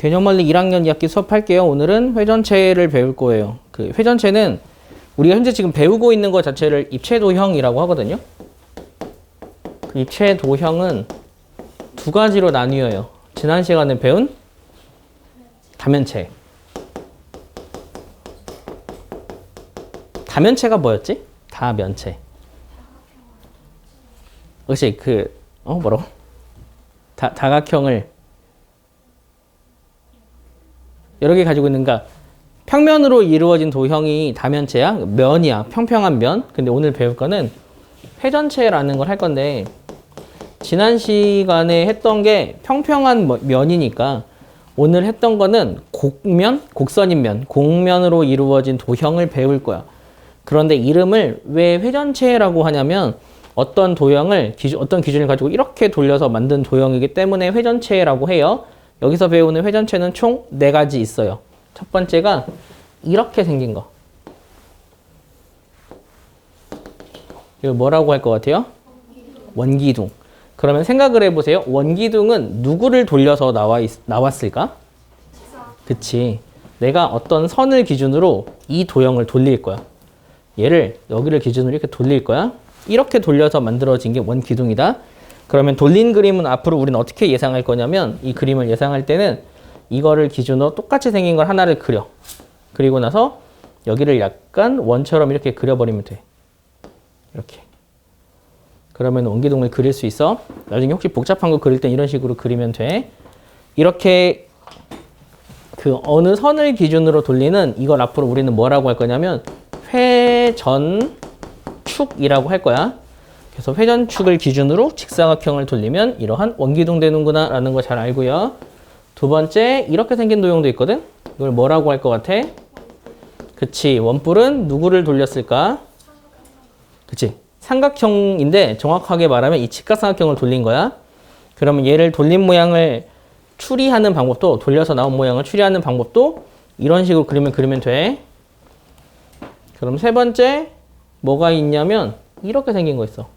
개념원리 1학년 2학기 수업할게요. 오늘은 회전체를 배울 거예요. 그 회전체는 우리가 현재 지금 배우고 있는 것 자체를 입체도형이라고 하거든요. 그 입체도형은 두 가지로 나뉘어요. 지난 시간에 배운 다면체. 다면체가 뭐였지? 다면체. 혹시 뭐라고? 다각형을 여러 개 가지고 있는가? 평면으로 이루어진 도형이 다면체야? 면이야. 평평한 면. 근데 오늘 배울 거는 회전체라는 걸 할 건데, 지난 시간에 했던 게 평평한 면이니까 오늘 했던 거는 곡선인 면, 곡면으로 이루어진 도형을 배울 거야. 그런데 이름을 왜 회전체라고 하냐면 어떤 도형을, 어떤 기준을 가지고 이렇게 돌려서 만든 도형이기 때문에 회전체라고 해요. 여기서 배우는 회전체는 총 4가지 있어요. 첫 번째가 이렇게 생긴 거. 이거 뭐라고 할 것 같아요? 원기둥. 그러면 생각을 해보세요. 원기둥은 누구를 돌려서 나왔을까? 그치. 내가 어떤 선을 기준으로 이 도형을 돌릴 거야. 얘를 여기를 기준으로 이렇게 돌릴 거야. 이렇게 돌려서 만들어진 게 원기둥이다. 그러면 돌린 그림은 앞으로 우리는 어떻게 예상할 거냐면, 이 그림을 예상할 때는 이거를 기준으로 똑같이 생긴 걸 하나를 그려. 그리고 나서 여기를 약간 원처럼 이렇게 그려버리면 돼. 이렇게. 그러면 원기둥을 그릴 수 있어. 나중에 혹시 복잡한 거 그릴 땐 이런 식으로 그리면 돼. 이렇게 그 어느 선을 기준으로 돌리는 이걸 앞으로 우리는 뭐라고 할 거냐면 회전축이라고 할 거야. 그래서 회전축을 기준으로 직사각형을 돌리면 이러한 원기둥 되는구나 라는 거 잘 알고요. 두 번째, 이렇게 생긴 도형도 있거든. 이걸 뭐라고 할 것 같아? 그치. 원뿔은 누구를 돌렸을까? 그치. 삼각형인데 정확하게 말하면 이 직각삼각형을 돌린 거야. 그러면 얘를 돌린 모양을 추리하는 방법도, 돌려서 나온 모양을 추리하는 방법도 이런 식으로 그리면 돼. 그럼 세 번째 뭐가 있냐면 이렇게 생긴 거 있어.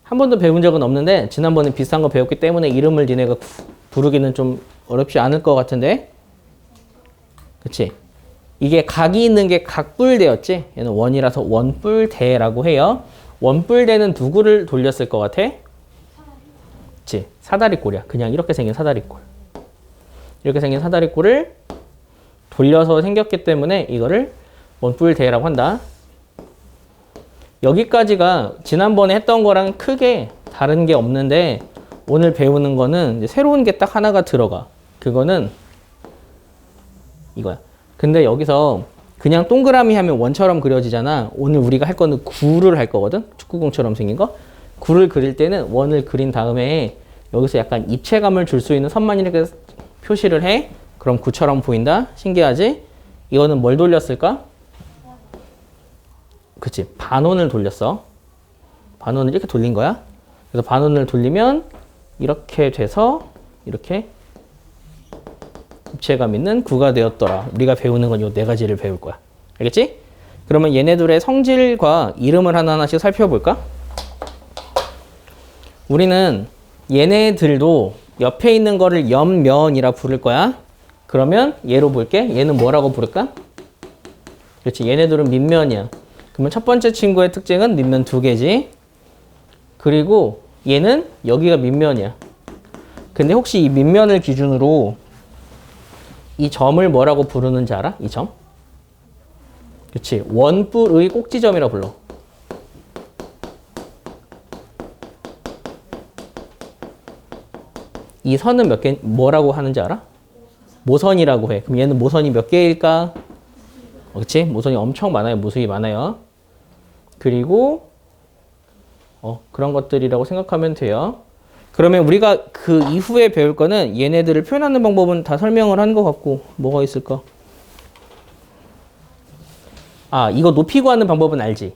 한 번도 배운 적은 없는데 지난번에 비슷한 거 배웠기 때문에 이름을 니네가 부르기는 좀 어렵지 않을 것 같은데. 그치? 이게 각이 있는 게 각뿔대였지? 얘는 원이라서 원뿔대라고 해요. 원뿔대는 누구를 돌렸을 것 같아? 그치? 사다리꼴이야. 그냥 이렇게 생긴 사다리꼴. 이렇게 생긴 사다리꼴을 돌려서 생겼기 때문에 이거를 원뿔대라고 한다. 여기까지가 지난번에 했던 거랑 크게 다른 게 없는데, 오늘 배우는 거는 이제 새로운 게 딱 하나가 들어가. 그거는 이거야. 근데 여기서 그냥 동그라미 하면 원처럼 그려지잖아. 오늘 우리가 할 거는 구를 할 거거든. 축구공처럼 생긴 거. 구를 그릴 때는 원을 그린 다음에 여기서 약간 입체감을 줄 수 있는 선만 이렇게 표시를 해. 그럼 구처럼 보인다. 신기하지? 이거는 뭘 돌렸을까? 그치. 반원을 돌렸어. 반원을 이렇게 돌린 거야. 그래서 반원을 돌리면 이렇게 돼서 이렇게 입체감 있는 구가 되었더라. 우리가 배우는 건 이 4가지를 배울 거야. 알겠지? 그러면 얘네들의 성질과 이름을 하나하나씩 살펴볼까? 우리는 얘네들도 옆에 있는 거를 옆면이라 부를 거야. 그러면 얘로 볼게. 얘는 뭐라고 부를까? 그렇지. 얘네들은 밑면이야. 그러면 첫 번째 친구의 특징은 밑면 2개지. 그리고 얘는 여기가 밑면이야. 근데 혹시 이 밑면을 기준으로 이 점을 뭐라고 부르는지 알아? 이 점? 그렇지. 원뿔의 꼭지점이라고 불러. 이 선은 몇 개, 뭐라고 하는지 알아? 모선이라고 해. 그럼 얘는 모선이 몇 개일까? 그렇지? 모선이 엄청 많아요. 무수히 많아요. 그리고 그런 것들이라고 생각하면 돼요. 그러면 우리가 그 이후에 배울 거는 얘네들을 표현하는 방법은 다 설명을 한 것 같고, 뭐가 있을까? 이거 높이 구하는 방법은 알지?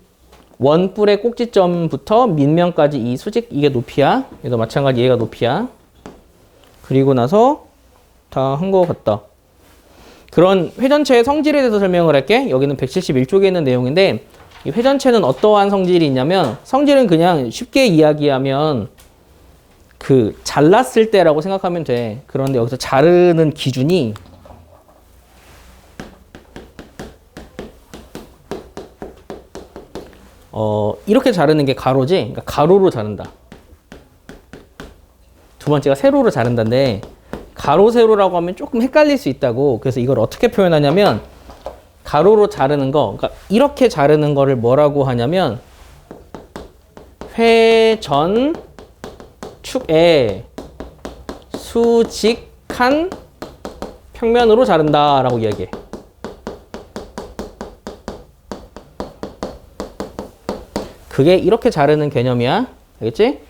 원뿔의 꼭지점부터 밑면까지 이 수직, 이게 높이야. 얘도 마찬가지 얘가 높이야. 그리고 나서 다 한 것 같다. 그런 회전체의 성질에 대해서 설명을 할게. 여기는 171쪽에 있는 내용인데, 이 회전체는 어떠한 성질이 있냐면, 성질은 그냥 쉽게 이야기하면 그 잘랐을 때라고 생각하면 돼. 그런데 여기서 자르는 기준이 이렇게 자르는 게 가로지. 그러니까 가로로 자른다. 두 번째가 세로로 자른다인데 가로 세로라고 하면 조금 헷갈릴 수 있다고. 그래서 이걸 어떻게 표현하냐면 가로로 자르는 거, 그러니까 이렇게 자르는 거를 뭐라고 하냐면 회전축의 수직한 평면으로 자른다라고 이야기해. 그게 이렇게 자르는 개념이야. 알겠지?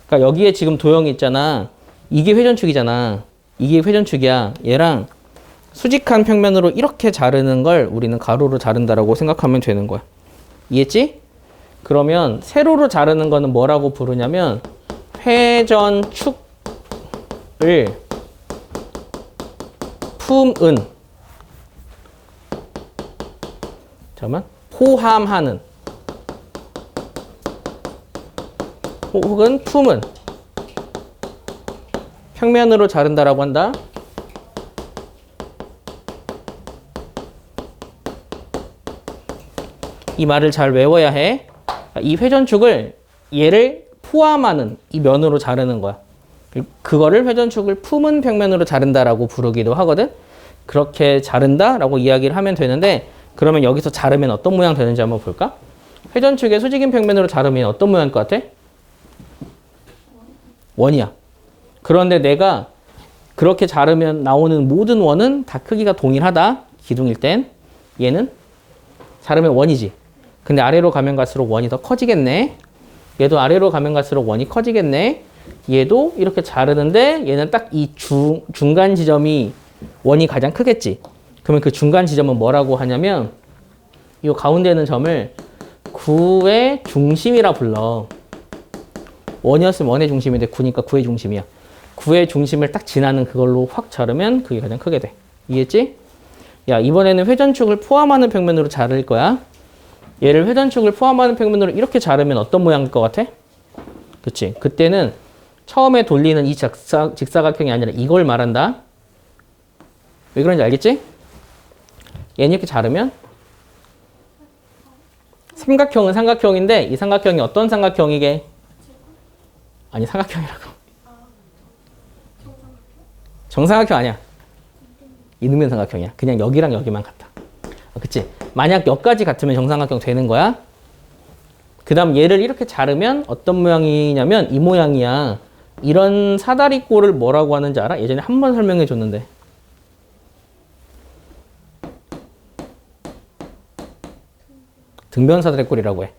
그러니까 여기에 지금 도형이 있잖아. 이게 회전축이잖아. 이게 회전축이야. 얘랑 수직한 평면으로 이렇게 자르는 걸 우리는 가로로 자른다라고 생각하면 되는 거야. 이해했지? 그러면 세로로 자르는 거는 뭐라고 부르냐면 회전축을 품은, 잠깐만, 포함하는 혹은 품은 평면으로 자른다라고 한다. 이 말을 잘 외워야 해. 이 회전축을 얘를 포함하는 이 면으로 자르는 거야. 그거를 회전축을 품은 평면으로 자른다라고 부르기도 하거든. 그렇게 자른다라고 이야기를 하면 되는데, 그러면 여기서 자르면 어떤 모양 되는지 한번 볼까? 회전축의 수직인 평면으로 자르면 어떤 모양일 것 같아? 원이야. 그런데 내가 그렇게 자르면 나오는 모든 원은 다 크기가 동일하다. 기둥일 땐. 얘는 자르면 원이지. 근데 아래로 가면 갈수록 원이 더 커지겠네. 얘도 아래로 가면 갈수록 원이 커지겠네. 얘도 이렇게 자르는데 얘는 딱 이 중간 지점이 원이 가장 크겠지. 그러면 그 중간 지점은 뭐라고 하냐면 이 가운데 있는 점을 구의 중심이라 불러. 원이었으면 원의 중심인데 9니까 9의 중심이야. 9의 중심을 딱 지나는 그걸로 확 자르면 그게 가장 크게 돼. 이해했지? 야, 이번에는 회전축을 포함하는 평면으로 자를 거야. 얘를 회전축을 포함하는 평면으로 이렇게 자르면 어떤 모양일 것 같아? 그치? 그때는 처음에 돌리는 이 직사각형이 아니라 이걸 말한다. 왜 그런지 알겠지? 얘는 이렇게 자르면 삼각형은 삼각형인데 이 삼각형이 어떤 삼각형이게? 아니, 삼각형이라고. 정삼각형 아니야. 이등변 삼각형이야. 그냥 여기랑 여기만 같아. 그치? 만약 여기까지 같으면 정삼각형 되는 거야. 그 다음 얘를 이렇게 자르면 어떤 모양이냐면 이 모양이야. 이런 사다리꼴을 뭐라고 하는지 알아? 예전에 한 번 설명해 줬는데. 등변 사다리꼴이라고 해.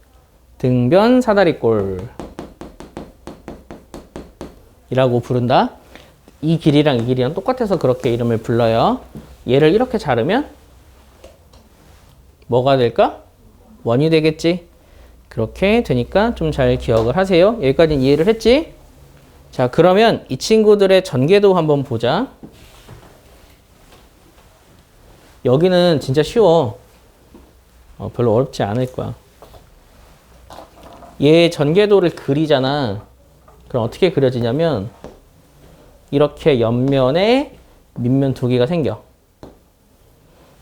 등변 사다리꼴 이라고 부른다. 이 길이랑 이 길이랑 똑같아서 그렇게 이름을 불러요. 얘를 이렇게 자르면 뭐가 될까? 원이 되겠지. 그렇게 되니까 좀 잘 기억을 하세요. 여기까지는 이해를 했지? 자, 그러면 이 친구들의 전개도 한번 보자. 여기는 진짜 쉬워. 별로 어렵지 않을 거야. 얘 전개도를 그리잖아. 그럼 어떻게 그려지냐면 이렇게 옆면에 밑면 두 개가 생겨.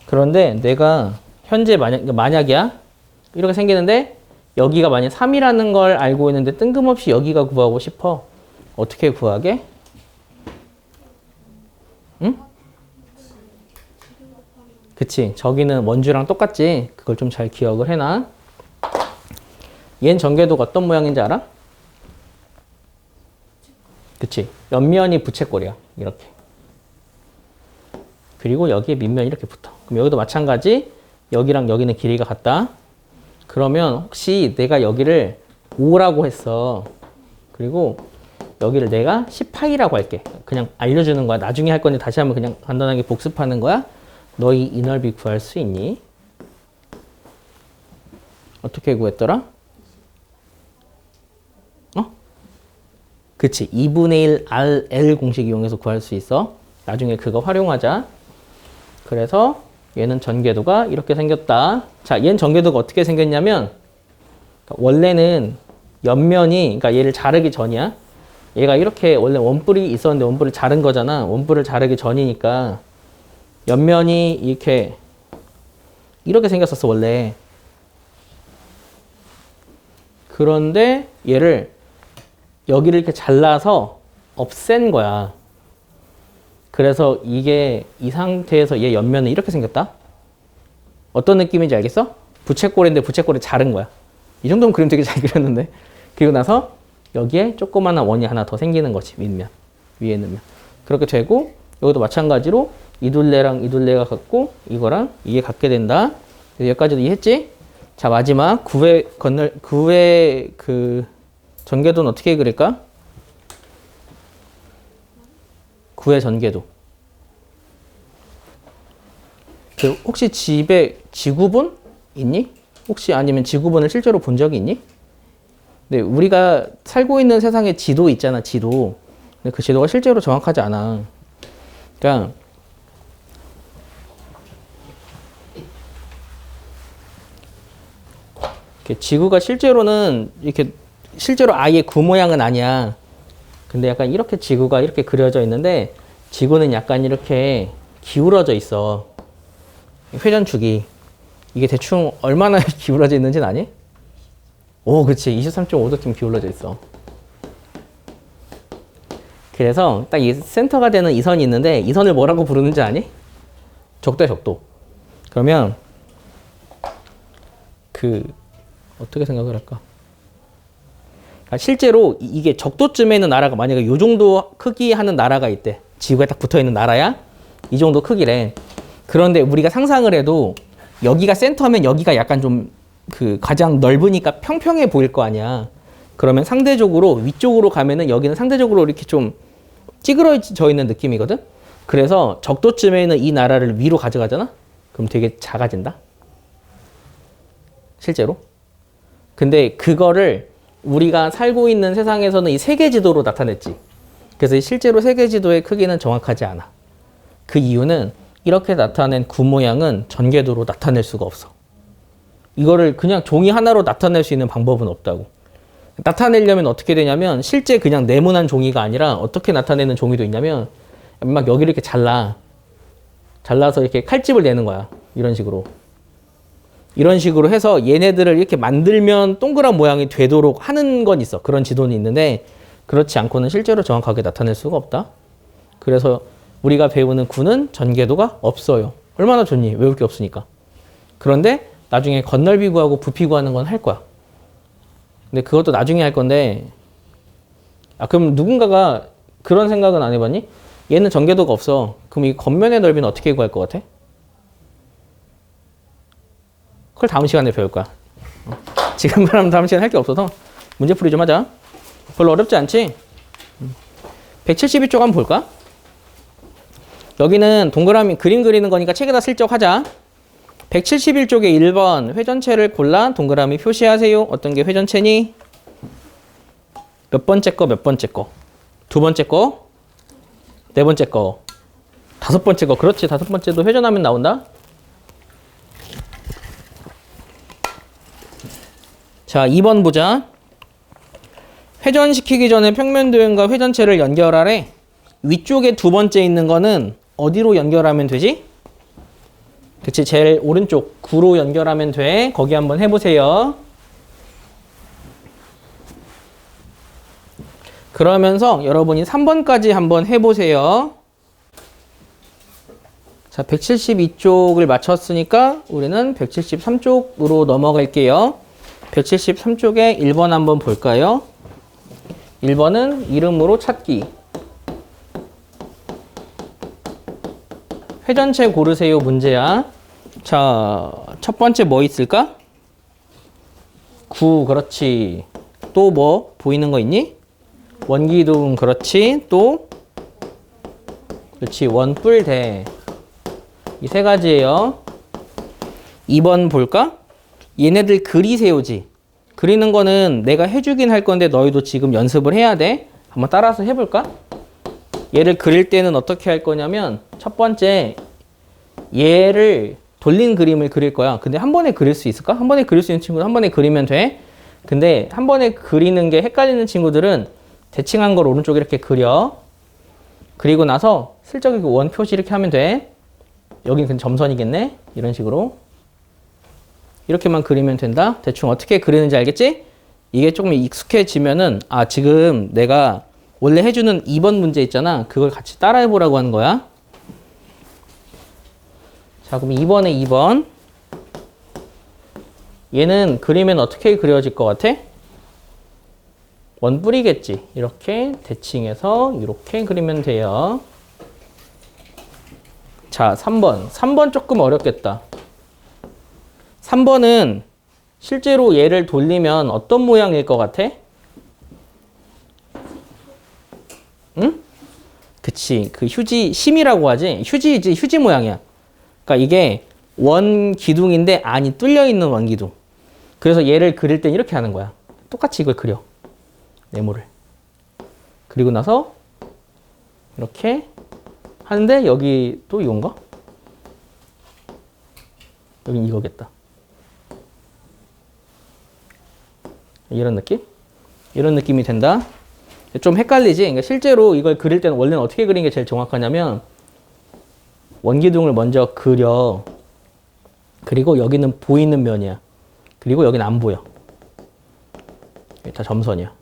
그런데 내가 현재 만약이야. 이렇게 생기는데 여기가 만약 3이라는 걸 알고 있는데 뜬금없이 여기가 구하고 싶어. 어떻게 구하게? 응? 그치. 저기는 원주랑 똑같지. 그걸 좀 잘 기억을 해놔. 얘는 전개도가 어떤 모양인지 알아? 그치. 옆면이 부채꼴이야. 이렇게. 그리고 여기에 밑면이 이렇게 붙어. 그럼 여기도 마찬가지. 여기랑 여기는 길이가 같다. 그러면 혹시 내가 여기를 5라고 했어. 그리고 여기를 내가 18이라고 할게. 그냥 알려주는 거야. 나중에 할 건데 다시 한번 그냥 간단하게 복습하는 거야. 너희 이 넓이 구할 수 있니? 어떻게 구했더라? 그치. 2분의 1 RL 공식 이용해서 구할 수 있어. 나중에 그거 활용하자. 그래서 얘는 전개도가 이렇게 생겼다. 자, 얘는 전개도가 어떻게 생겼냐면 원래는 옆면이, 그러니까 얘를 자르기 전이야. 얘가 이렇게 원래 원뿔이 있었는데 원뿔을 자른 거잖아. 원뿔을 자르기 전이니까 옆면이 이렇게 생겼었어 원래. 그런데 얘를 여기를 이렇게 잘라서 없앤 거야. 그래서 이게 이 상태에서 얘 옆면은 이렇게 생겼다. 어떤 느낌인지 알겠어? 부채꼴인데 부채꼴을 자른 거야. 이 정도면 그림 되게 잘 그렸는데. 그리고 나서 여기에 조그마한 원이 하나 더 생기는 거지. 윗면 위에 있는 면. 그렇게 되고 여기도 마찬가지로 이 둘레랑 이 둘레가 같고 이거랑 이게 같게 된다. 여기까지도 이해했지? 자, 마지막 9회 그 전개도는 어떻게 그릴까? 9회 전개도. 그 혹시 집에 지구본 있니? 혹시 아니면 지구본을 실제로 본 적이 있니? 네, 우리가 살고 있는 세상에 지도 있잖아, 지도. 근데 그 지도가 실제로 정확하지 않아. 그러니까 지구가 실제로는 이렇게 실제로 아예 구 모양은 아니야. 근데 약간 이렇게 지구가 이렇게 그려져 있는데 지구는 약간 이렇게 기울어져 있어. 회전축이. 이게 대충 얼마나 기울어져 있는지는 아니? 오, 그치. 23.5도쯤 기울어져 있어. 그래서 딱 이 센터가 되는 이 선이 있는데 이 선을 뭐라고 부르는지 아니? 적도야, 적도. 그러면 어떻게 생각을 할까? 실제로 이게 적도쯤에 있는 나라가 만약에 이 정도 크기 하는 나라가 있대. 지구에 딱 붙어 있는 나라야? 이 정도 크기래. 그런데 우리가 상상을 해도 여기가 센터면 여기가 약간 좀 가장 넓으니까 평평해 보일 거 아니야. 그러면 상대적으로 위쪽으로 가면은 여기는 상대적으로 이렇게 좀 찌그러져 있는 느낌이거든? 그래서 적도쯤에 있는 이 나라를 위로 가져가잖아? 그럼 되게 작아진다? 실제로? 근데 그거를 우리가 살고 있는 세상에서는 이 세계 지도로 나타냈지. 그래서 실제로 세계 지도의 크기는 정확하지 않아. 그 이유는 이렇게 나타낸 구 모양은 전개도로 나타낼 수가 없어. 이거를 그냥 종이 하나로 나타낼 수 있는 방법은 없다고. 나타내려면 어떻게 되냐면 실제 그냥 네모난 종이가 아니라 어떻게 나타내는 종이도 있냐면 막 여기를 이렇게 잘라서 이렇게 칼집을 내는 거야. 이런 식으로. 이런 식으로 해서 얘네들을 이렇게 만들면 동그란 모양이 되도록 하는 건 있어. 그런 지도는 있는데 그렇지 않고는 실제로 정확하게 나타낼 수가 없다. 그래서 우리가 배우는 구는 전개도가 없어요. 얼마나 좋니? 외울 게 없으니까. 그런데 나중에 건널비 구하고 부피 구하는 건 할 거야. 근데 그것도 나중에 할 건데 그럼 누군가가 그런 생각은 안 해봤니? 얘는 전개도가 없어. 그럼 이 겉면의 넓이는 어떻게 구할 것 같아? 그걸 다음 시간에 배울 거야. 지금 말하면 다음 시간에 할 게 없어서 문제풀이 좀 하자. 별로 어렵지 않지? 172쪽 한번 볼까? 여기는 동그라미 그림 그리는 거니까 책에다 슬쩍 하자. 171쪽에 1번 회전체를 골라 동그라미 표시하세요. 어떤 게 회전체니? 몇 번째 거, 몇 번째 거? 두 번째 거? 네 번째 거? 다섯 번째 거. 그렇지. 다섯 번째도 회전하면 나온다. 자, 2번 보자. 회전시키기 전에 평면도형과 회전체를 연결하래. 위쪽에 두 번째 있는 거는 어디로 연결하면 되지? 그치, 제일 오른쪽 9로 연결하면 돼. 거기 한번 해보세요. 그러면서 여러분이 3번까지 한번 해보세요. 자, 172쪽을 맞췄으니까 우리는 173쪽으로 넘어갈게요. 173쪽에 1번 한번 볼까요? 1번은 이름으로 찾기. 회전체 고르세요 문제야. 자, 첫 번째 뭐 있을까? 9, 그렇지. 또 뭐 보이는 거 있니? 원기둥, 그렇지. 또 그렇지, 원뿔대. 이 세 가지예요. 2번 볼까? 얘네들 그리세요지. 그리는 거는 내가 해주긴 할 건데 너희도 지금 연습을 해야 돼. 한번 따라서 해볼까? 얘를 그릴 때는 어떻게 할 거냐면 첫 번째 얘를 돌린 그림을 그릴 거야. 근데 한 번에 그릴 수 있을까? 한 번에 그릴 수 있는 친구는 한 번에 그리면 돼. 근데 한 번에 그리는 게 헷갈리는 친구들은 대칭한 걸 오른쪽에 이렇게 그려. 그리고 나서 슬쩍 그 원 표시 이렇게 하면 돼. 여긴 그냥 점선이겠네. 이런 식으로. 이렇게만 그리면 된다. 대충 어떻게 그리는지 알겠지? 이게 조금 익숙해지면은 아 지금 내가 원래 해주는 2번 문제 있잖아. 그걸 같이 따라해보라고 하는 거야. 자 그럼 2번에 2번. 얘는 그리면 어떻게 그려질 것 같아? 원뿔이겠지. 이렇게 대칭해서 이렇게 그리면 돼요. 자 3번. 3번 조금 어렵겠다. 3번은 실제로 얘를 돌리면 어떤 모양일 것 같아? 응? 그치. 그 휴지, 심이라고 하지? 휴지이지, 휴지 모양이야. 그러니까 이게 원 기둥인데 안이 뚫려 있는 원 기둥. 그래서 얘를 그릴 땐 이렇게 하는 거야. 똑같이 이걸 그려. 네모를. 그리고 나서 이렇게 하는데 여기 또 이건가? 여긴 이거겠다. 이런 느낌? 이런 느낌이 된다. 좀 헷갈리지? 그러니까 실제로 이걸 그릴 때는 원래는 어떻게 그리는 게 제일 정확하냐면 원기둥을 먼저 그려. 그리고 여기는 보이는 면이야. 그리고 여기는 안 보여. 다 점선이야.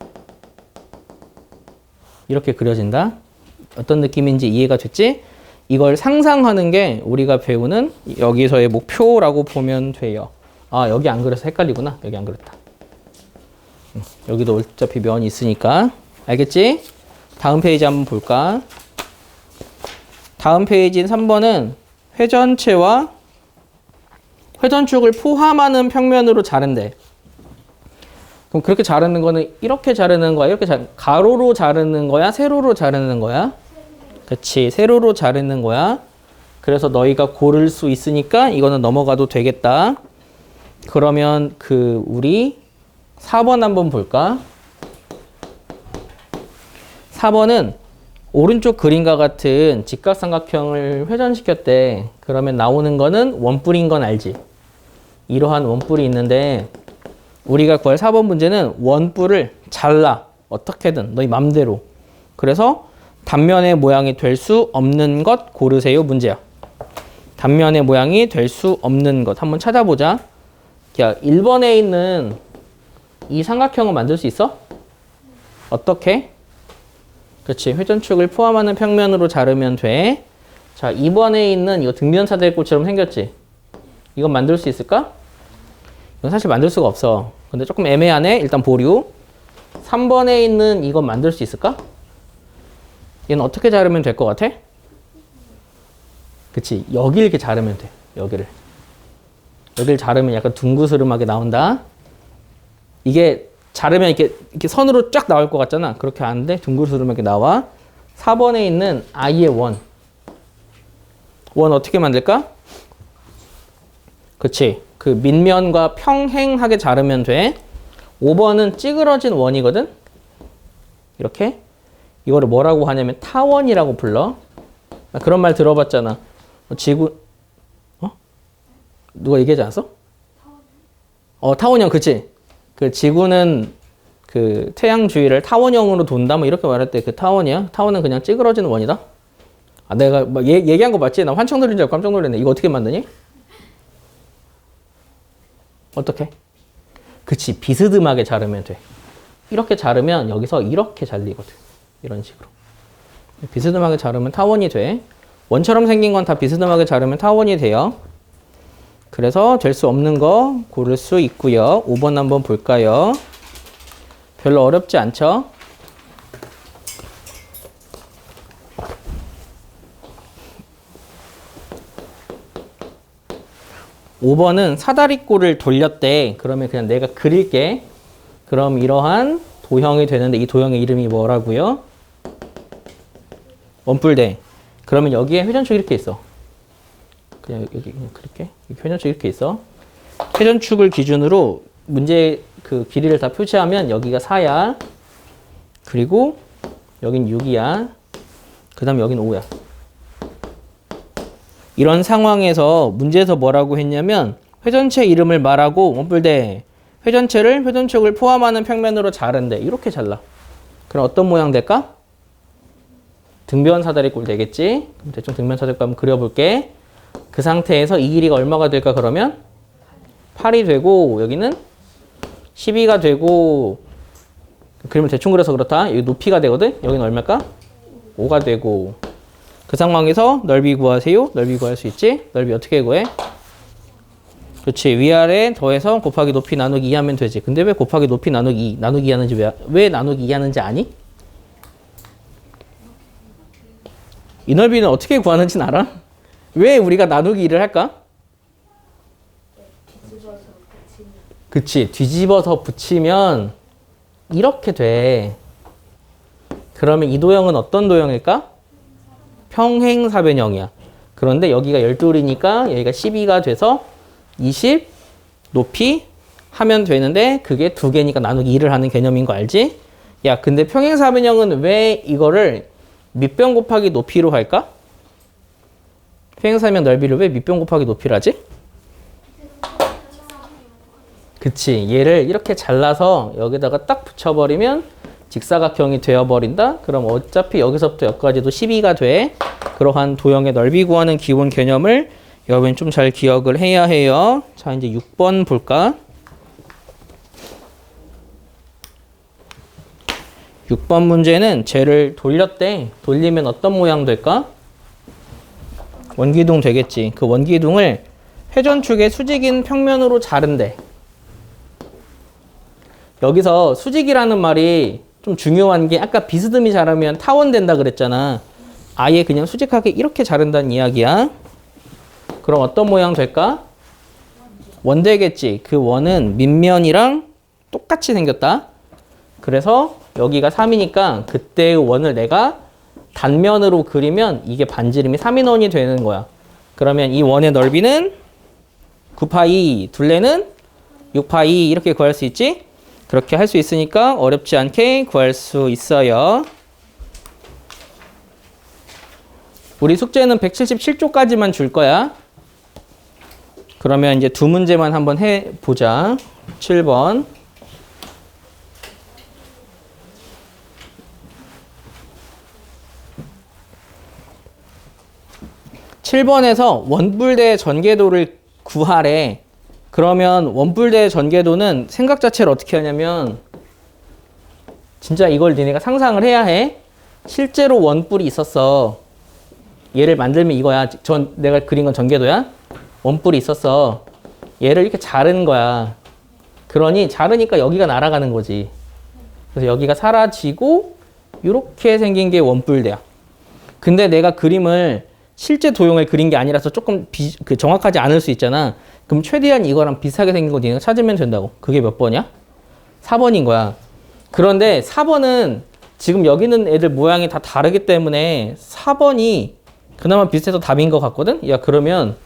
이렇게 그려진다. 어떤 느낌인지 이해가 됐지? 이걸 상상하는 게 우리가 배우는 여기서의 목표라고 보면 돼요. 아, 여기 안 그려서 헷갈리구나. 여기 안 그렸다. 여기도 어차피 면이 있으니까. 알겠지? 다음 페이지 한번 볼까? 다음 페이지인 3번은 회전체와 회전축을 포함하는 평면으로 자른대. 그럼 그렇게 자르는 거는 이렇게 자르는 거야? 가로로 자르는 거야? 세로로 자르는 거야? 그치, 세로로 자르는 거야. 그래서 너희가 고를 수 있으니까 이거는 넘어가도 되겠다. 그러면 우리 4번 한번 볼까? 4번은 오른쪽 그림과 같은 직각삼각형을 회전시켰대. 그러면 나오는 거는 원뿔인 건 알지? 이러한 원뿔이 있는데 우리가 구할 4번 문제는 원뿔을 잘라. 어떻게든 너희 맘대로. 그래서 단면의 모양이 될 수 없는 것 고르세요 문제야. 단면의 모양이 될 수 없는 것 한번 찾아보자. 야, 1번에 있는 이 삼각형을 만들 수 있어? 어떻게? 그렇지. 회전축을 포함하는 평면으로 자르면 돼. 자, 2번에 있는 이거 등변사대골처럼 생겼지? 이건 만들 수 있을까? 이건 사실 만들 수가 없어. 근데 조금 애매하네. 일단 보류. 3번에 있는 이건 만들 수 있을까? 얘는 어떻게 자르면 될 것 같아? 그치. 여기 이렇게 자르면 돼. 여기를 자르면 약간 둥그스름하게 나온다. 이게 자르면 이렇게 선으로 쫙 나올 것 같잖아. 그렇게 안 돼. 둥그스름하게 나와. 4번에 있는 I의 원 어떻게 만들까? 그치. 그 밑면과 평행하게 자르면 돼. 5번은 찌그러진 원이거든. 이렇게. 이거를 뭐라고 하냐면 타원이라고 불러. 나 그런 말 들어봤잖아. 지구 누가 얘기하지 않았어? 타원형. 그치. 그 지구는 그 태양 주위를 타원형으로 돈다 뭐 이렇게 말할 때 그 타원이야. 타원은 그냥 찌그러지는 원이다. 아, 내가 막 얘기한 거 맞지? 나 환청 들린 줄 알고 깜짝 놀랐네. 이거 어떻게 만드니? 어떻게? 그치. 비스듬하게 자르면 돼. 이렇게 자르면 여기서 이렇게 잘리거든. 이런 식으로. 비스듬하게 자르면 타원이 돼. 원처럼 생긴 건 다 비스듬하게 자르면 타원이 돼요. 그래서 될 수 없는 거 고를 수 있고요. 5번 한번 볼까요? 별로 어렵지 않죠? (5번은) 사다리꼴을 돌렸대. 그러면 그냥 내가 그릴게. 그럼 이러한 도형이 되는데 이 도형의 이름이 뭐라고요? 원뿔대. 그러면 여기에 회전축 이렇게 있어. 그냥 여기 그냥 그릴게. 회전축 이렇게 있어. 회전축을 기준으로 문제 그 길이를 다 표시하면 여기가 4야. 그리고 여긴 6이야. 그 다음에 여긴 5야. 이런 상황에서 문제에서 뭐라고 했냐면 회전체 이름을 말하고 원뿔대 회전체를 회전축을 포함하는 평면으로 자른대. 이렇게 잘라. 그럼 어떤 모양 될까? 등변 사다리꼴 되겠지? 그럼 대충 등변 사다리꼴 한번 그려볼게. 그 상태에서 이 길이가 얼마가 될까 그러면? 8이 되고 여기는 12가 되고 그림을 대충 그려서 그렇다. 여기 높이가 되거든? 여기는 얼마일까? 5가 되고 그 상황에서 넓이 구하세요. 넓이 구할 수 있지? 넓이 어떻게 구해? 그렇지. 위아래 더해서 곱하기 높이 나누기 2 하면 되지. 근데 왜 곱하기 높이 나누기 2, 나누기 2 하는지 왜 나누기 2 하는지 아니? 이 넓이는 어떻게 구하는지는 알아? 왜 우리가 나누기 2를 할까? 그치. 뒤집어서 붙이면 이렇게 돼. 그러면 이 도형은 어떤 도형일까? 평행사변형이야. 그런데 여기가 12이니까 여기가 12가 돼서 20 높이 하면 되는데 그게 두 개니까 나누기 2를 하는 개념인 거 알지? 야, 근데 평행사변형은 왜 이거를 밑변 곱하기 높이로 할까? 평행사변 넓이를 왜 밑변 곱하기 높이로 하지? 그치. 얘를 이렇게 잘라서 여기다가 딱 붙여버리면 직사각형이 되어버린다? 그럼 어차피 여기서부터 여기까지도 12가 돼. 그러한 도형의 넓이 구하는 기본 개념을 여러분 좀 잘 기억을 해야 해요. 자, 이제 6번 볼까? 6번 문제는 쟤를 돌렸대. 돌리면 어떤 모양 될까? 원기둥 되겠지. 그 원기둥을 회전축의 수직인 평면으로 자른대. 여기서 수직이라는 말이 좀 중요한 게 아까 비스듬히 자르면 타원된다 그랬잖아. 아예 그냥 수직하게 이렇게 자른다는 이야기야. 그럼 어떤 모양 될까? 원 되겠지. 그 원은 밑면이랑 똑같이 생겼다. 그래서 여기가 3이니까 그때의 원을 내가 단면으로 그리면 이게 반지름이 3인원이 되는 거야. 그러면 이 원의 넓이는 9파이, 둘레는 6파이 이렇게 구할 수 있지? 그렇게 할 수 있으니까 어렵지 않게 구할 수 있어요. 우리 숙제는 177쪽까지만 줄 거야. 그러면 이제 두 문제만 한번 해보자. 7번. 7번에서 원뿔대 전개도를 구하래. 그러면 원뿔대 전개도는 생각 자체를 어떻게 하냐면 진짜 이걸 니네가 상상을 해야 해. 실제로 원뿔이 있었어. 얘를 만들면 이거야. 내가 그린 건 전개도야. 원뿔이 있었어. 얘를 이렇게 자른 거야. 그러니 자르니까 여기가 날아가는 거지. 그래서 여기가 사라지고 이렇게 생긴 게 원뿔대야. 근데 내가 그림을 실제 도형을 그린 게 아니라서 조금 정확하지 않을 수 있잖아. 그럼 최대한 이거랑 비슷하게 생긴 거 니네가 찾으면 된다고. 그게 몇 번이야? 4번인 거야. 그런데 4번은 지금 여기 있는 애들 모양이 다 다르기 때문에 4번이 그나마 비슷해서 답인 것 같거든? 야, 그러면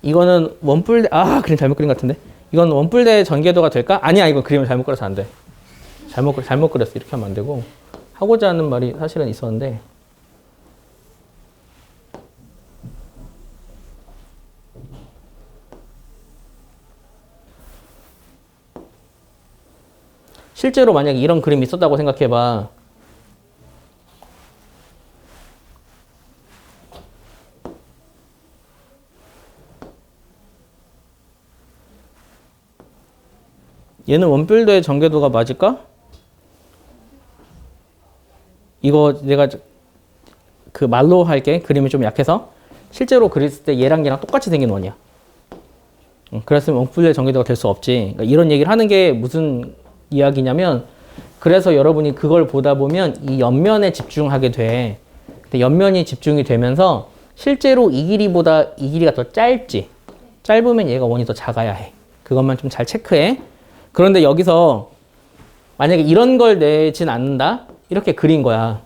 이거는 원뿔대, 그림 잘못 그린 것 같은데? 이건 원뿔대 전개도가 될까? 아니야, 이거 그림을 잘못 그려서 안 돼. 잘못 그렸어. 이렇게 하면 안 되고. 하고자 하는 말이 사실은 있었는데. 실제로 만약에 이런 그림이 있었다고 생각해봐. 얘는 원뿔대의 전개도가 맞을까? 이거 내가 그 말로 할게. 그림이 좀 약해서. 실제로 그렸을 때 얘랑 똑같이 생긴 원이야. 그랬으면 원뿔대의 전개도가 될 수 없지. 그러니까 이런 얘기를 하는 게 무슨 이야기냐면, 그래서 여러분이 그걸 보다 보면 이 옆면에 집중하게 돼. 근데 옆면이 집중이 되면서 실제로 이 길이보다 이 길이가 더 짧지. 짧으면 얘가 원이 더 작아야 해. 그것만 좀 잘 체크해. 그런데 여기서 만약에 이런 걸 내진 않는다? 이렇게 그린 거야.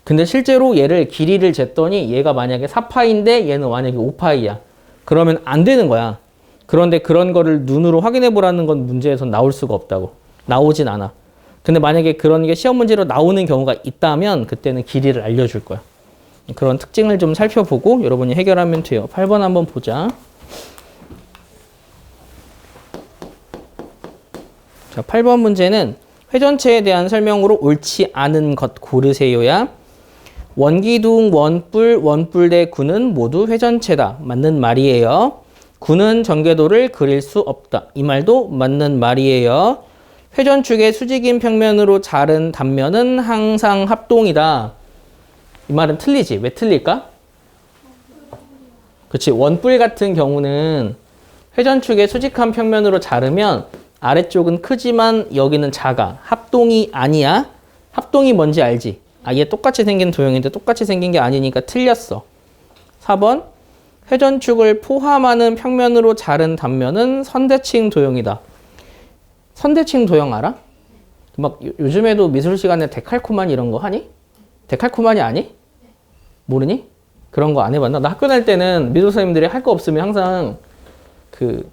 근데 실제로 얘를 길이를 쟀더니 얘가 만약에 4파인데 얘는 만약에 5파이야. 그러면 안 되는 거야. 그런데 그런 거를 눈으로 확인해 보라는 건 문제에서 나올 수가 없다고. 나오진 않아. 근데 만약에 그런 게 시험 문제로 나오는 경우가 있다면 그때는 길이를 알려줄 거야. 그런 특징을 좀 살펴보고 여러분이 해결하면 돼요. 8번 한번 보자. 자, 8번 문제는 회전체에 대한 설명으로 옳지 않은 것 고르세요야. 원기둥, 원뿔, 원뿔대 구는 모두 회전체다. 맞는 말이에요. 구는 전개도를 그릴 수 없다. 이 말도 맞는 말이에요. 회전축의 수직인 평면으로 자른 단면은 항상 합동이다. 이 말은 틀리지. 왜 틀릴까? 그렇지. 원뿔 같은 경우는 회전축의 수직한 평면으로 자르면 아래쪽은 크지만 여기는 작아. 합동이 아니야. 합동이 뭔지 알지? 아예 똑같이 생긴 도형인데 똑같이 생긴 게 아니니까 틀렸어. 4번. 회전축을 포함하는 평면으로 자른 단면은 선대칭 도형이다. 선대칭 도형 알아? 막 요즘에도 미술 시간에 데칼코마니 이런 거 하니? 데칼코마니 아니? 모르니? 그런 거 안 해봤나? 나 학교 다닐 때는 미술 선생님들이 할 거 없으면 항상 그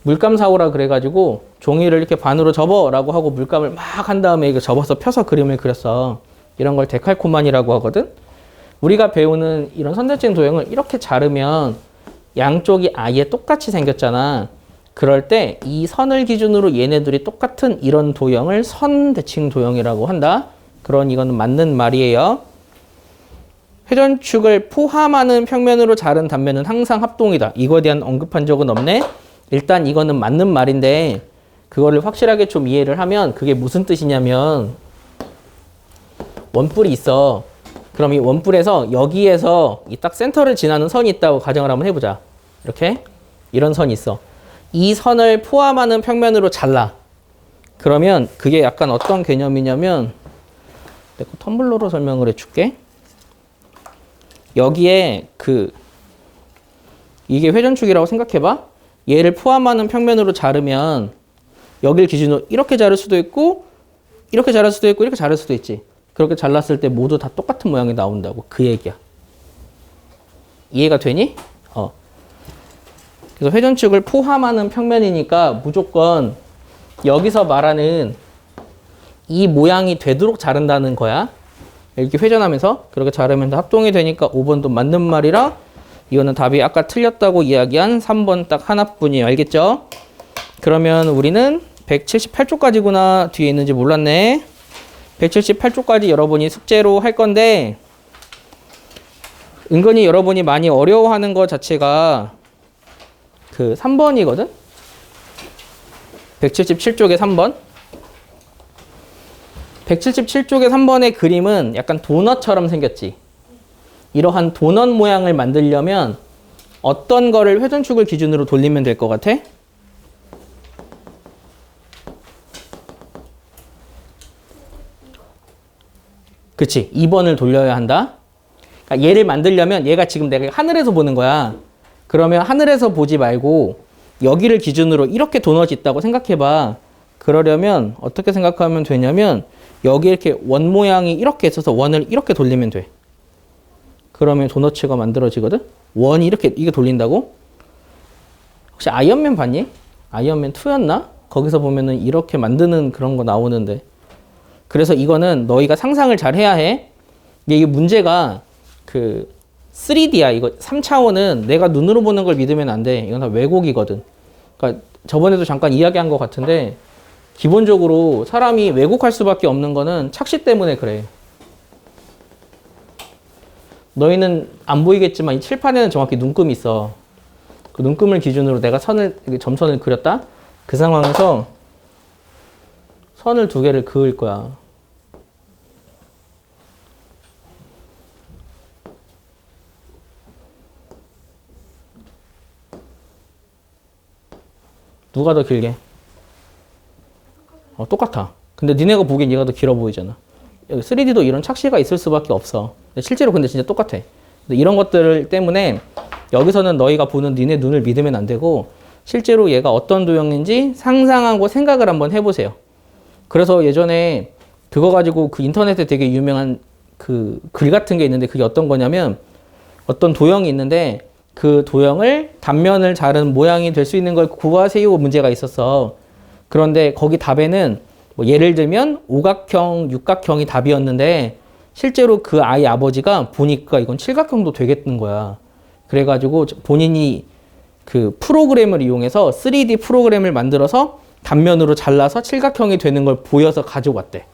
물감 사오라 그래가지고 종이를 이렇게 반으로 접어라고 하고 물감을 막 한 다음에 이거 접어서 펴서 그림을 그렸어. 이런 걸 데칼코마니라고 하거든. 우리가 배우는 이런 선대칭 도형을 이렇게 자르면 양쪽이 아예 똑같이 생겼잖아. 그럴 때 이 선을 기준으로 얘네들이 똑같은 이런 도형을 선대칭 도형이라고 한다. 그런 이거는 맞는 말이에요. 회전축을 포함하는 평면으로 자른 단면은 항상 합동이다. 이거에 대한 언급한 적은 없네. 일단 이거는 맞는 말인데 그거를 확실하게 좀 이해를 하면 그게 무슨 뜻이냐면 원뿔이 있어. 그럼 이 원뿔에서 여기에서 이 딱 센터를 지나는 선이 있다고 가정을 한번 해보자. 이렇게 이런 선이 있어. 이 선을 포함하는 평면으로 잘라. 그러면 그게 약간 어떤 개념이냐면 내가 텀블러로 설명을 해줄게. 여기에 이게 회전축이라고 생각해봐. 얘를 포함하는 평면으로 자르면 여길 기준으로 이렇게 자를 수도 있고 이렇게 자를 수도 있고 이렇게 자를 수도 있지. 그렇게 잘랐을 때 모두 다 똑같은 모양이 나온다고. 그 얘기야. 이해가 되니? 그래서 회전축을 포함하는 평면이니까 무조건 여기서 말하는 이 모양이 되도록 자른다는 거야. 이렇게 회전하면서 그렇게 자르면 합동이 되니까 5번도 맞는 말이라 이거는 답이 아까 틀렸다고 이야기한 3번 딱 하나뿐이에요. 알겠죠? 그러면 우리는 178쪽까지구나. 뒤에 있는지 몰랐네. 178쪽까지 여러분이 숙제로 할 건데 은근히 여러분이 많이 어려워하는 것 자체가 그 3번이거든? 177쪽에 3번. 177쪽에 3번의 그림은 약간 도넛처럼 생겼지. 이러한 도넛 모양을 만들려면 어떤 거를 회전축을 기준으로 돌리면 될 것 같아? 그치. 2번을 돌려야 한다. 그러니까 얘를 만들려면 얘가 지금 내가 하늘에서 보는 거야. 그러면 하늘에서 보지 말고 여기를 기준으로 이렇게 도넛이 있다고 생각해봐. 그러려면 어떻게 생각하면 되냐면 여기 이렇게 원 모양이 이렇게 있어서 원을 이렇게 돌리면 돼. 그러면 도넛가 만들어지거든? 원이 이렇게 이게 돌린다고? 혹시 아이언맨 봤니? 아이언맨 2였나? 거기서 보면은 이렇게 만드는 그런 거 나오는데. 그래서 이거는 너희가 상상을 잘 해야 해. 이게 문제가 3D야. 이거 3차원은 내가 눈으로 보는 걸 믿으면 안 돼. 이건 다 왜곡이거든. 그러니까 저번에도 잠깐 이야기한 것 같은데 기본적으로 사람이 왜곡할 수밖에 없는 거는 착시 때문에 그래. 너희는 안 보이겠지만 이 칠판에는 정확히 눈금이 있어. 그 눈금을 기준으로 내가 점선을 그렸다? 그 상황에서 선을 2개를 그을 거야. 누가 더 길게? 똑같아. 근데 니네가 보기엔 얘가 더 길어 보이잖아. 여기 3D도 이런 착시가 있을 수밖에 없어. 실제로 근데 진짜 똑같아. 근데 이런 것들 때문에 여기서는 너희가 보는 니네 눈을 믿으면 안 되고 실제로 얘가 어떤 도형인지 상상하고 생각을 한번 해보세요. 그래서 예전에 그거 가지고 그 인터넷에 되게 유명한 그 글 같은 게 있는데 그게 어떤 거냐면 어떤 도형이 있는데 그 도형을 단면을 자른 모양이 될 수 있는 걸 구하세요 문제가 있었어. 그런데 거기 답에는 뭐 예를 들면 오각형, 육각형이 답이었는데 실제로 그 아이 아버지가 보니까 이건 칠각형도 되겠는 거야. 그래가지고 본인이 그 프로그램을 이용해서 3D 프로그램을 만들어서 단면으로 잘라서 칠각형이 되는 걸 보여서 가져왔대.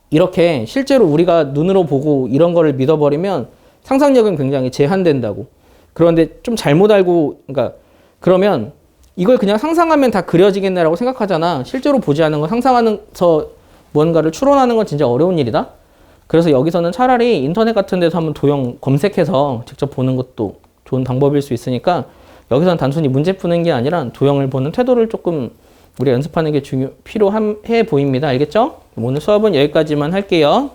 이렇게 실제로 우리가 눈으로 보고 이런 거를 믿어버리면 상상력은 굉장히 제한된다고. 그런데 좀 잘못 알고, 그러니까 그러면 이걸 그냥 상상하면 다 그려지겠네라고 생각하잖아. 실제로 보지 않은 거 상상하면서 뭔가를 추론하는 건 진짜 어려운 일이다. 그래서 여기서는 차라리 인터넷 같은 데서 한번 도형 검색해서 직접 보는 것도 좋은 방법일 수 있으니까 여기서는 단순히 문제 푸는 게 아니라 도형을 보는 태도를 조금 우리가 연습하는 게 필요해 보입니다. 알겠죠? 오늘 수업은 여기까지만 할게요.